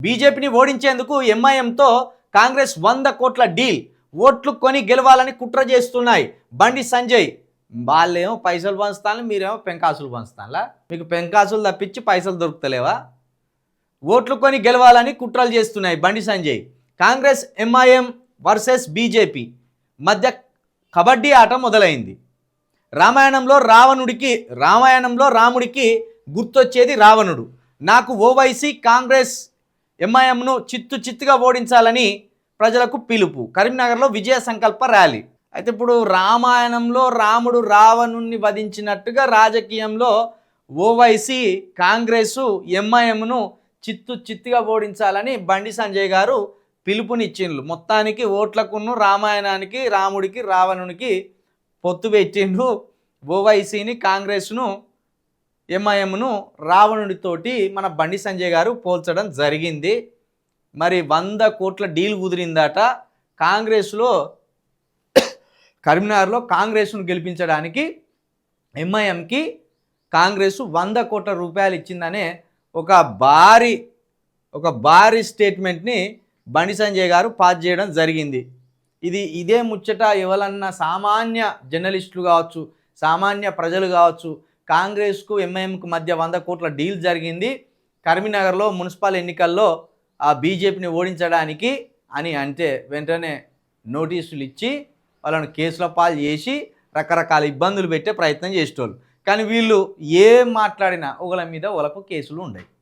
బీజేపీని ఓడించేందుకు ఎంఐఎంతో కాంగ్రెస్ 100 కోట్ల డీల్, ఓట్లు కొని గెలవాలని కుట్ర చేస్తున్నాయి. బండి సంజయ్ వాళ్ళేమో పైసలు పంచుతాను, మీరేమో పెంకాసులు పంచుతానులా. మీకు పెంకాసులు తప్పించి పైసలు దొరుకుతలేవా? ఓట్లు కొని గెలవాలని కుట్రలు చేస్తున్నాయి Bandi Sanjay. Congress MIM versus BJP మధ్య కబడ్డీ ఆట మొదలైంది. రామాయణంలో రాముడికి గుర్తొచ్చేది రావణుడు. నాకు ఓవైసీ కాంగ్రెస్ ఎంఐఎంను చిత్తుగా ఓడించాలని ప్రజలకు పిలుపు. కరీంనగర్లో విజయ సంకల్ప ర్యాలీ. అయితే ఇప్పుడు రామాయణంలో రాముడు రావణుణ్ణి వధించినట్టుగా రాజకీయంలో ఓవైసీ కాంగ్రెసు ఎంఐఎంను చిత్తుగా ఓడించాలని బండి సంజయ్ గారు పిలుపునిచ్చిండ్రు. మొత్తానికి ఓట్లకును రామాయణానికి రాముడికి రావణునికి పొత్తు పెట్టిండ్రు. ఓవైసీని కాంగ్రెస్ను ఎంఐఎంను రావణుడితోటి మన బండి సంజయ్ గారు పోల్చడం జరిగింది. మరి 100 కోట్ల డీల్ కుదిరిందట. కాంగ్రెస్లో కరీంనగర్లో కాంగ్రెస్ను గెలిపించడానికి ఎంఐఎంకి కాంగ్రెస్ 100 కోట్ల రూపాయలు ఇచ్చిందనే ఒక భారీ స్టేట్మెంట్ని బండి సంజయ్ గారు పాస్ చేయడం జరిగింది. ఇదే ముచ్చట ఎవరన్నా సామాన్య జర్నలిస్టులు కావచ్చు, సామాన్య ప్రజలు కావచ్చు, కాంగ్రెస్కు ఎంఐఎంకు మధ్య 100 కోట్ల డీల్ జరిగింది కరీంనగర్లో మున్సిపల్ ఎన్నికల్లో ఆ బీజేపీని ఓడించడానికి అని అంటే వెంటనే నోటీసులు ఇచ్చి వాళ్ళను కేసుల పాలు చేసి రకరకాల ఇబ్బందులు పెట్టే ప్రయత్నం చేసేటోళ్ళు. కానీ వీళ్ళు ఏం మాట్లాడినా ఒకళ్ళ మీద ఒకళ్ళకు కేసులు ఉండవు.